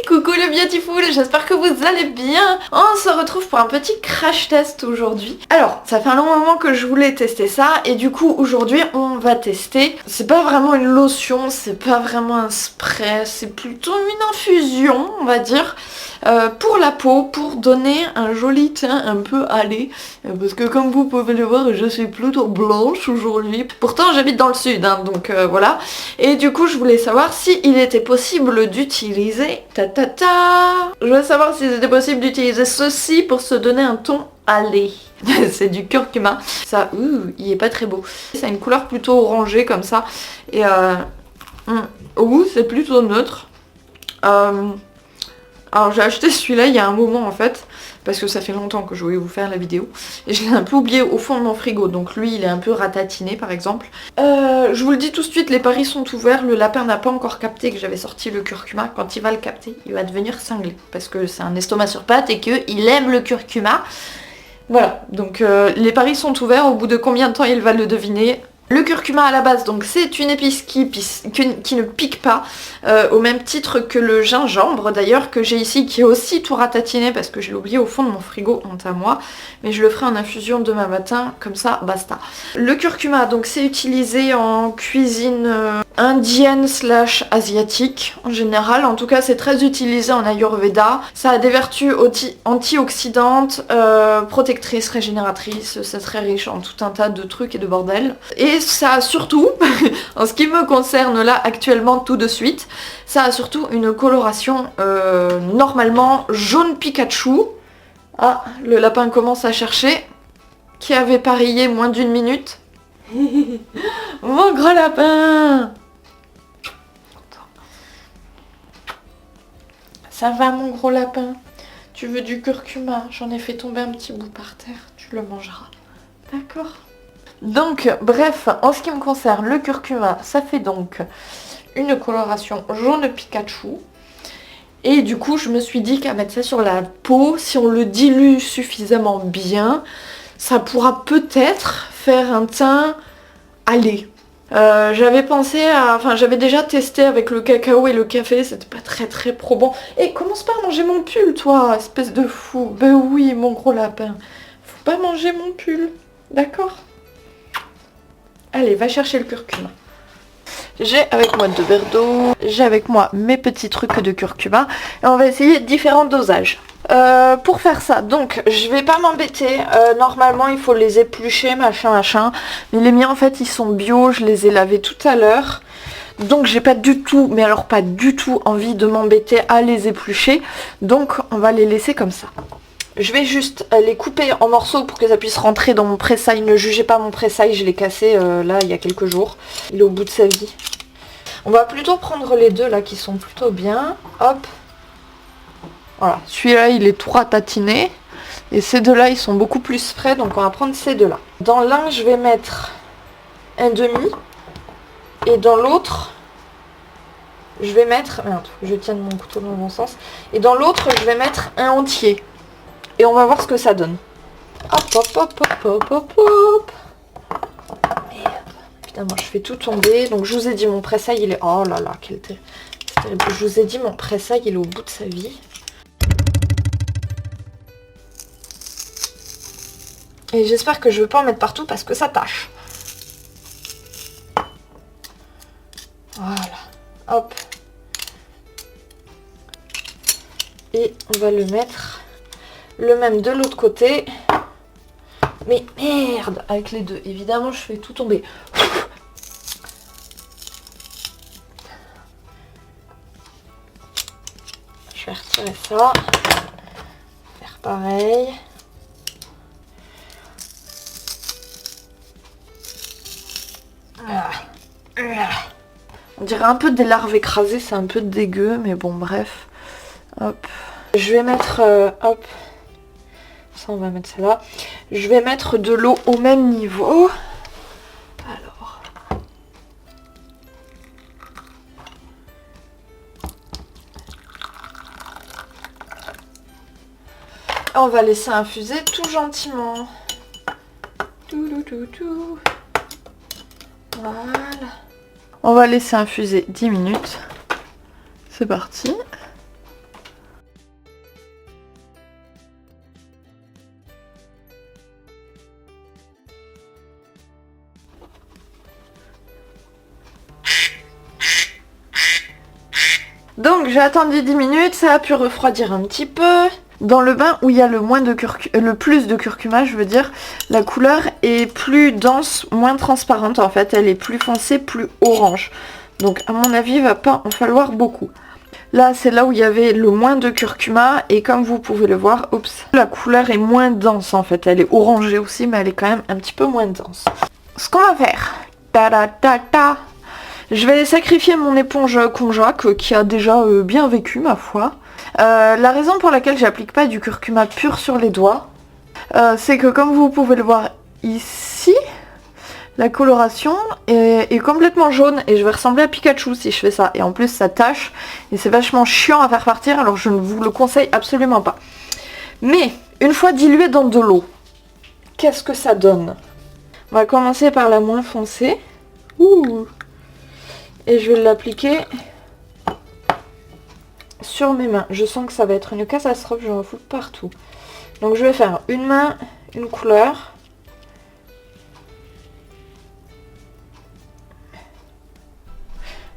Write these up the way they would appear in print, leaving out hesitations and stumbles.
coucou le beautiful, j'espère que vous allez bien. On se retrouve pour un petit crash test aujourd'hui. Alors, ça fait un long moment que je voulais tester ça et du coup aujourd'hui on va tester. C'est pas vraiment une lotion, c'est pas vraiment un spray, c'est plutôt une infusion on va dire. Pour la peau, pour donner un joli teint un peu hâlé, parce que comme vous pouvez le voir je suis plutôt blanche aujourd'hui, pourtant j'habite dans le sud hein, donc voilà, et du coup je voulais savoir si il était possible d'utiliser je voulais savoir s'il était possible d'utiliser ceci pour se donner un ton hâlé. C'est du curcuma, ça il est pas très beau, ça a une couleur plutôt orangée comme ça, et c'est plutôt neutre. Alors j'ai acheté celui-là il y a un moment en fait, parce que ça fait longtemps que je voulais vous faire la vidéo, et je l'ai un peu oublié au fond de mon frigo, donc lui il est un peu ratatiné par exemple. Je vous le dis tout de suite, les paris sont ouverts, le lapin n'a pas encore capté que j'avais sorti le curcuma. Quand il va le capter, il va devenir cinglé, parce que c'est un estomac sur pattes et qu'il aime le curcuma. Voilà, donc les paris sont ouverts, au bout de combien de temps il va le deviner. Le curcuma à la base, donc c'est une épice qui ne pique pas, au même titre que le gingembre d'ailleurs, que j'ai ici, qui est aussi tout ratatiné parce que je l'ai oublié au fond de mon frigo, honte à moi, mais je le ferai en infusion demain matin, comme ça basta. Le curcuma, donc c'est utilisé en cuisine indienne / asiatique en général, en tout cas c'est très utilisé en Ayurveda, ça a des vertus antioxydantes, protectrices, régénératrices, c'est très riche en tout un tas de trucs et de bordel. Et ça a surtout, en ce qui me concerne là actuellement tout de suite, ça a surtout une coloration normalement jaune Pikachu. Ah, le lapin commence à chercher. Qui avait parié moins d'1 minute? Mon gros lapin! Ça va mon gros lapin? Tu veux du curcuma? J'en ai fait tomber un petit bout par terre, tu le mangeras. D'accord? Donc, bref, en ce qui me concerne, le curcuma, ça fait donc une coloration jaune Pikachu. Et du coup, je me suis dit qu'à mettre ça sur la peau, si on le dilue suffisamment bien, ça pourra peut-être faire un teint hâlé. J'avais pensé à... Enfin, j'avais déjà testé avec le cacao et le café, c'était pas très probant. Et commence pas à manger mon pull, toi, espèce de fou. Ben oui, mon gros lapin. Faut pas manger mon pull, d'accord? Allez, va chercher le curcuma. J'ai avec moi 2 verres d'eau, j'ai avec moi mes petits trucs de curcuma, et on va essayer différents dosages. Pour faire ça, donc je vais pas m'embêter, normalement il faut les éplucher, machin, mais les miens en fait ils sont bio, je les ai lavés tout à l'heure, donc j'ai pas du tout, mais alors pas du tout envie de m'embêter à les éplucher, donc on va les laisser comme ça. Je vais juste les couper en morceaux pour que ça puisse rentrer dans mon pressail. Ne jugez pas mon pressail, je l'ai cassé là il y a quelques jours. Il est au bout de sa vie. On va plutôt prendre les deux là qui sont plutôt bien. Hop. Voilà, celui-là il est tout ratatiné. Et ces deux-là ils sont beaucoup plus frais, donc on va prendre ces deux-là. Dans l'un je vais mettre un demi. Et dans l'autre, je vais mettre... Merde, je tiens mon couteau dans le bon sens. Et dans l'autre, je vais mettre un entier. Et on va voir ce que ça donne. Hop. Merde. Putain, moi je fais tout tomber. Donc je vous ai dit, mon pressail il est... Oh là là, quel terrible. Je vous ai dit, mon pressail il est au bout de sa vie. Et j'espère que je ne vais pas en mettre partout parce que ça tâche. Voilà. Hop. Et on va le mettre... le même de l'autre côté. Mais merde, avec les deux. Évidemment, je fais tout tomber. Je vais retirer ça. Faire pareil. On dirait un peu des larves écrasées, c'est un peu dégueu, mais bon, bref. Hop. Je vais mettre... hop. Ça, on va mettre ça là. Je vais mettre de l'eau au même niveau. Alors. On va laisser infuser tout gentiment. Voilà. On va laisser infuser 10 minutes. C'est parti. Donc j'ai attendu 10 minutes, ça a pu refroidir un petit peu. Dans le bain où il y a le plus de curcuma, je veux dire, la couleur est plus dense, moins transparente en fait. Elle est plus foncée, plus orange. Donc à mon avis, il va pas en falloir beaucoup. Là, c'est là où il y avait le moins de curcuma. Et comme vous pouvez le voir, oups, la couleur est moins dense en fait. Elle est orangée aussi, mais elle est quand même un petit peu moins dense. Ce qu'on va faire, ta-da-ta-ta, je vais sacrifier mon éponge konjac qui a déjà bien vécu ma foi. La raison pour laquelle j'applique pas du curcuma pur sur les doigts, c'est que comme vous pouvez le voir ici, la coloration est complètement jaune et je vais ressembler à Pikachu si je fais ça. Et en plus ça tâche et c'est vachement chiant à faire partir, alors je ne vous le conseille absolument pas. Mais une fois dilué dans de l'eau, qu'est-ce que ça donne? On va commencer par la moins foncée. Ouh. Et je vais l'appliquer sur mes mains. Je sens que ça va être une catastrophe, je vais en foutre partout. Donc je vais faire une main, une couleur.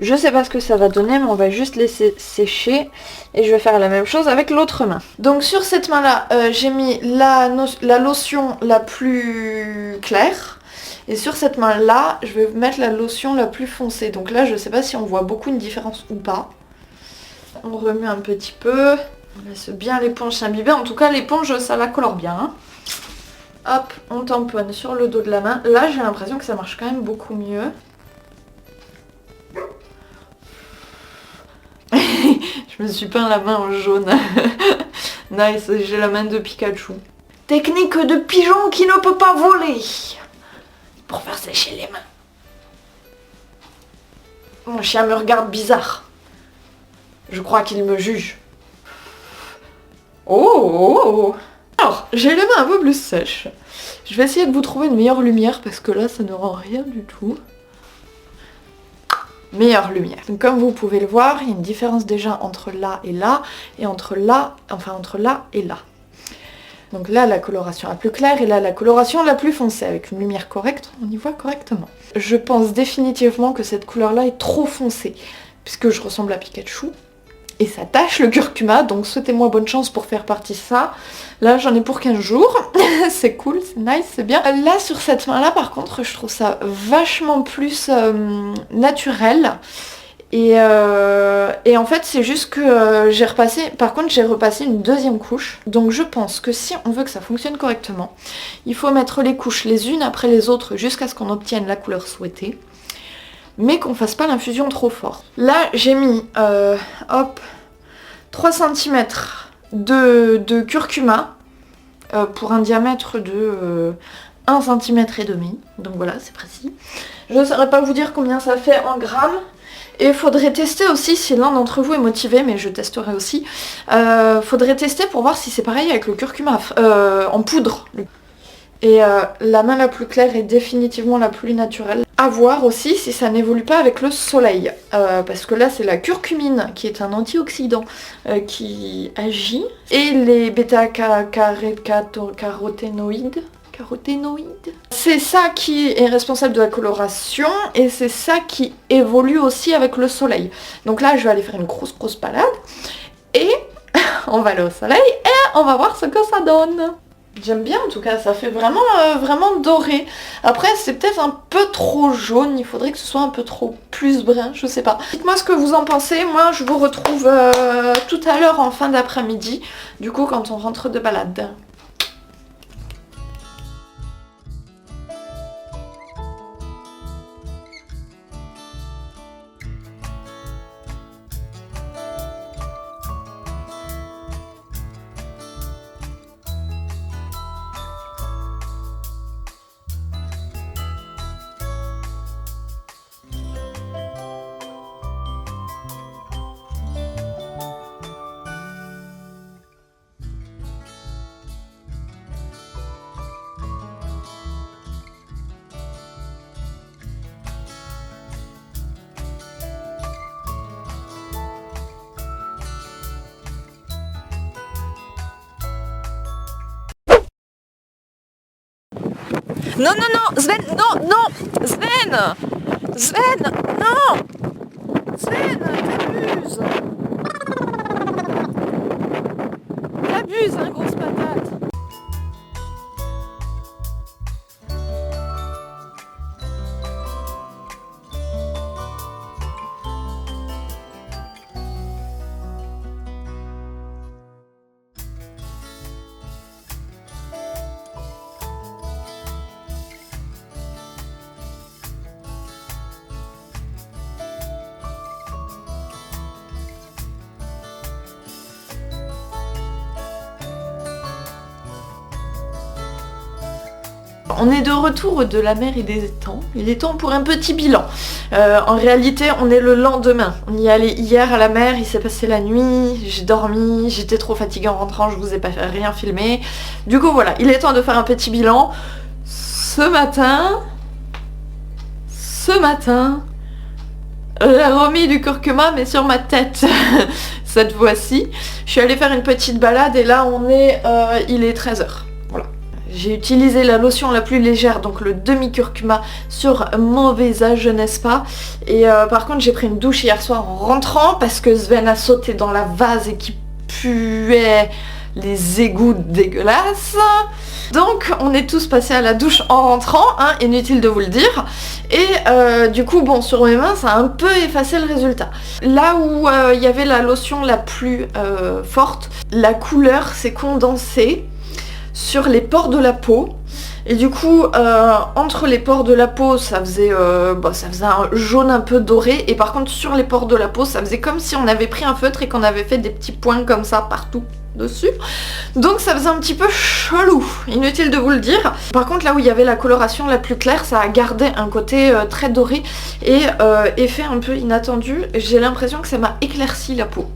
Je sais pas ce que ça va donner, mais on va juste laisser sécher. Et je vais faire la même chose avec l'autre main. Donc sur cette main-là, j'ai mis la lotion la plus claire. Et sur cette main-là, je vais mettre la lotion la plus foncée. Donc là, je sais pas si on voit beaucoup une différence ou pas. On remet un petit peu. On laisse bien l'éponge s'imbiber. En tout cas, l'éponge, ça la colore bien. Hein. Hop, on tamponne sur le dos de la main. Là, j'ai l'impression que ça marche quand même beaucoup mieux. Je me suis peint la main en jaune. Nice, j'ai la main de Pikachu. Technique de pigeon qui ne peut pas voler. Pour faire sécher les mains. Mon chien me regarde bizarre. Je crois qu'il me juge. Oh. Alors, j'ai les mains un peu plus sèches. Je vais essayer de vous trouver une meilleure lumière parce que là, ça ne rend rien du tout. Meilleure lumière. Donc, comme vous pouvez le voir, il y a une différence déjà entre là et là, et entre là et là. Donc là, la coloration la plus claire, et là, la coloration la plus foncée. Avec une lumière correcte, on y voit correctement. Je pense définitivement que cette couleur-là est trop foncée, puisque je ressemble à Pikachu. Et ça tâche le curcuma, donc souhaitez-moi bonne chance pour faire partie de ça. Là, j'en ai pour 15 jours. C'est cool, c'est nice, c'est bien. Là, sur cette main-là, par contre, je trouve ça vachement plus naturel. Et en fait, c'est juste que j'ai repassé... Par contre, j'ai repassé une deuxième couche. Donc, je pense que si on veut que ça fonctionne correctement, il faut mettre les couches les unes après les autres jusqu'à ce qu'on obtienne la couleur souhaitée. Mais qu'on fasse pas l'infusion trop fort. Là, j'ai mis, 3 cm de curcuma pour un diamètre de 1,5 cm. Donc voilà, c'est précis. Je ne saurais pas vous dire combien ça fait en grammes. Et il faudrait tester aussi si l'un d'entre vous est motivé, mais je testerai aussi. Faudrait tester pour voir si c'est pareil avec le curcuma en poudre. Et la main la plus claire est définitivement la plus naturelle. À voir aussi si ça n'évolue pas avec le soleil. Parce que là c'est la curcumine qui est un antioxydant qui agit. Et les bêta-caroténoïdes. C'est ça qui est responsable de la coloration et c'est ça qui évolue aussi avec le soleil. Donc là je vais aller faire une grosse balade et on va aller au soleil et on va voir ce que ça donne. J'aime bien en tout cas, ça fait vraiment, vraiment doré. Après c'est peut-être un peu trop jaune, il faudrait que ce soit un peu trop plus brun, je sais pas. Dites-moi ce que vous en pensez, moi je vous retrouve tout à l'heure en fin d'après-midi, du coup quand on rentre de balade. Non, non, non, Sven, non, non, Sven, non, Sven, t'abuses. snooze, hein, grosse patate. On est de retour de la mer et des étangs. Il est temps pour un petit bilan. En réalité, on est le lendemain. On y est allé hier à la mer, il s'est passé la nuit, j'ai dormi, j'étais trop fatiguée en rentrant, je vous ai pas rien filmé. Du coup, voilà, il est temps de faire un petit bilan. Ce matin, j'ai remis du curcuma, mais sur ma tête. Cette fois-ci, je suis allée faire une petite balade et là, il est 13h. J'ai utilisé la lotion la plus légère, donc le demi-curcuma sur mon visage, n'est-ce pas? Et par contre, j'ai pris une douche hier soir en rentrant parce que Sven a sauté dans la vase et qui puait les égouts dégueulasses. Donc, on est tous passés à la douche en rentrant, hein, inutile de vous le dire. Et du coup, bon, sur mes mains, ça a un peu effacé le résultat. Là où il y avait la lotion la plus forte, la couleur s'est condensée sur les pores de la peau et du coup entre les pores de la peau ça faisait un jaune un peu doré et par contre sur les pores de la peau ça faisait comme si on avait pris un feutre et qu'on avait fait des petits points comme ça partout dessus, donc ça faisait un petit peu chelou, inutile de vous le dire. Par contre là où il y avait la coloration la plus claire, ça a gardé un côté très doré et effet un peu inattendu, j'ai l'impression que ça m'a éclairci la peau.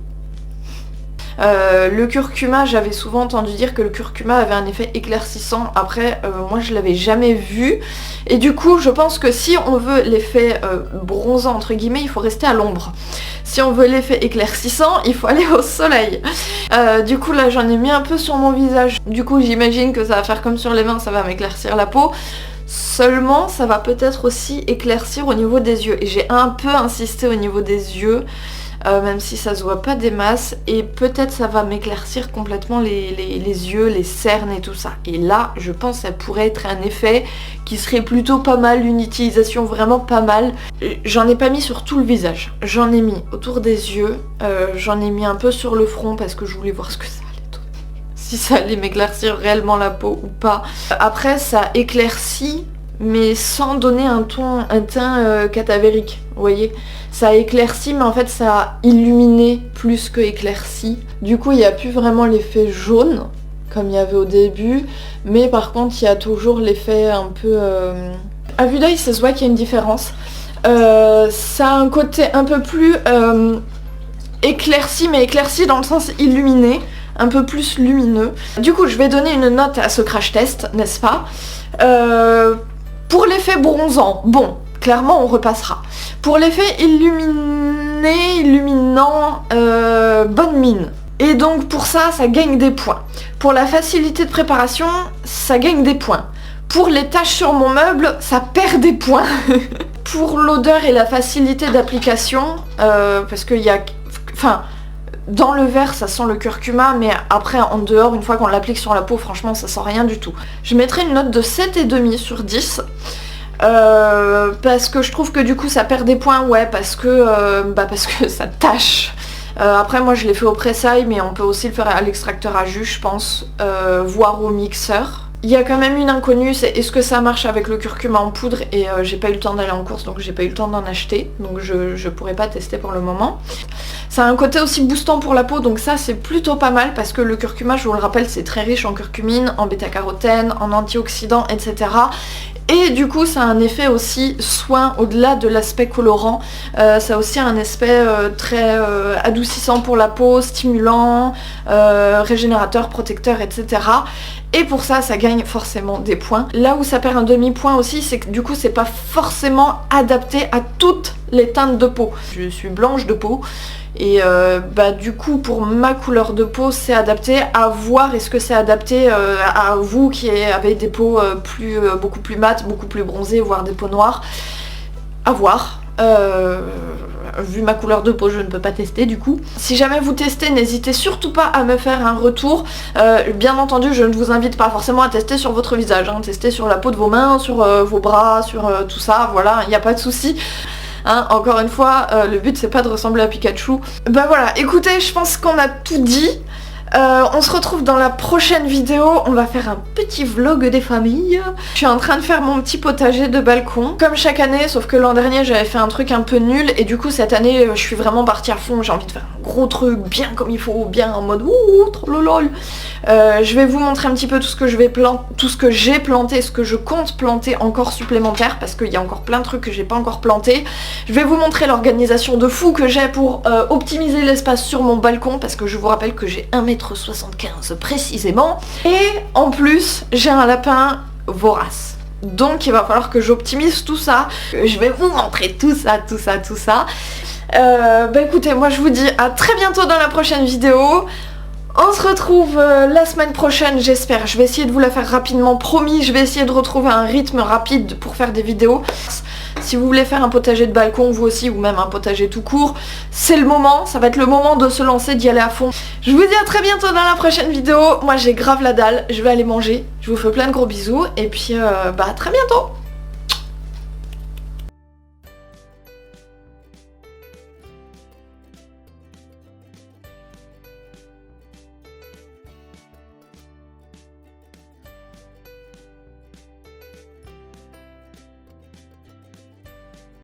Le curcuma, j'avais souvent entendu dire que le curcuma avait un effet éclaircissant. Après, moi je l'avais jamais vu. Et du coup, je pense que si on veut l'effet bronzant, entre guillemets, il faut rester à l'ombre. Si on veut l'effet éclaircissant, il faut aller au soleil. Du coup, là, j'en ai mis un peu sur mon visage. Du coup, j'imagine que ça va faire comme sur les mains, ça va m'éclaircir la peau. Seulement, ça va peut-être aussi éclaircir au niveau des yeux. Et j'ai un peu insisté au niveau des yeux. Même si ça se voit pas des masses, et peut-être ça va m'éclaircir complètement les yeux, les cernes et tout ça. Et là, je pense que ça pourrait être un effet qui serait plutôt pas mal, une utilisation vraiment pas mal. J'en ai pas mis sur tout le visage, j'en ai mis autour des yeux, j'en ai mis un peu sur le front parce que je voulais voir ce que ça allait donner. Si ça allait m'éclaircir réellement la peau ou pas. Après, ça éclaircit, mais sans donner un teint cadavérique, vous voyez. Ça éclaircit, mais en fait ça a illuminé plus que éclairci. Du coup, il n'y a plus vraiment l'effet jaune, comme il y avait au début, mais par contre, il y a toujours l'effet un peu... À vue d'œil, ça se voit qu'il y a une différence. Ça a un côté un peu plus éclairci, mais éclairci dans le sens illuminé, un peu plus lumineux. Du coup, je vais donner une note à ce crash test, n'est-ce pas? Pour l'effet bronzant, bon, clairement on repassera. Pour l'effet illuminant, bonne mine. Et donc pour ça, ça gagne des points. Pour la facilité de préparation, ça gagne des points. Pour les taches sur mon meuble, ça perd des points. Pour l'odeur et la facilité d'application, parce qu'il y a... Enfin... Dans le verre, ça sent le curcuma, mais après, en dehors, une fois qu'on l'applique sur la peau, franchement, ça sent rien du tout. Je mettrai une note de 7,5 sur 10. Parce que je trouve que du coup, ça perd des points, ouais, parce que ça tâche. Après, moi, je l'ai fait au pressail, mais on peut aussi le faire à l'extracteur à jus, je pense, voire au mixeur. Il y a quand même une inconnue, c'est est-ce que ça marche avec le curcuma en poudre, et j'ai pas eu le temps d'aller en course, donc j'ai pas eu le temps d'en acheter, donc je pourrais pas tester pour le moment. Ça a un côté aussi boostant pour la peau, donc ça c'est plutôt pas mal, parce que le curcuma, je vous le rappelle, c'est très riche en curcumine, en bêta-carotène, en antioxydants, etc. Et du coup ça a un effet aussi soin au-delà de l'aspect colorant, ça a aussi un aspect très adoucissant pour la peau, stimulant, régénérateur, protecteur, etc. Et pour ça, ça gagne forcément des points. Là où ça perd un demi-point aussi, c'est que du coup, c'est pas forcément adapté à toutes les teintes de peau. Je suis blanche de peau, et du coup, pour ma couleur de peau, c'est adapté. À voir, est-ce que c'est adapté à vous qui avez des peaux beaucoup plus mates, beaucoup plus bronzées, voire des peaux noires. À voir. vu ma couleur de peau je ne peux pas tester du coup. Si jamais vous testez, n'hésitez surtout pas à me faire un retour. Bien entendu je ne vous invite pas forcément à tester sur votre visage, hein. Testez sur la peau de vos mains, sur vos bras, sur tout ça, voilà, il n'y a pas de souci. Hein, encore une fois, le but c'est pas de ressembler à Pikachu. Bah voilà, écoutez, je pense qu'on a tout dit. On se retrouve dans la prochaine vidéo, on va faire un petit vlog des familles. Je suis en train de faire mon petit potager de balcon, comme chaque année, sauf que l'an dernier j'avais fait un truc un peu nul, et du coup cette année je suis vraiment partie à fond, j'ai envie de faire un gros truc, bien comme il faut, bien en mode ouh, trop lol. Je vais vous montrer un petit peu tout ce que je vais planter, tout ce que j'ai planté, ce que je compte planter encore supplémentaire, parce qu'il y a encore plein de trucs que j'ai pas encore planté. Je vais vous montrer l'organisation de fou que j'ai pour optimiser l'espace sur mon balcon, parce que je vous rappelle que j'ai 1,75 m précisément. Et en plus, j'ai un lapin vorace. Donc il va falloir que j'optimise tout ça. Je vais vous montrer tout ça. Bah écoutez, moi je vous dis à très bientôt dans la prochaine vidéo. On se retrouve la semaine prochaine, j'espère. Je vais essayer de vous la faire rapidement, promis. Je vais essayer de retrouver un rythme rapide pour faire des vidéos. Si vous voulez faire un potager de balcon, vous aussi, ou même un potager tout court, c'est le moment. Ça va être le moment de se lancer, d'y aller à fond. Je vous dis à très bientôt dans la prochaine vidéo. Moi, j'ai grave la dalle. Je vais aller manger. Je vous fais plein de gros bisous. Et puis, bah, à très bientôt.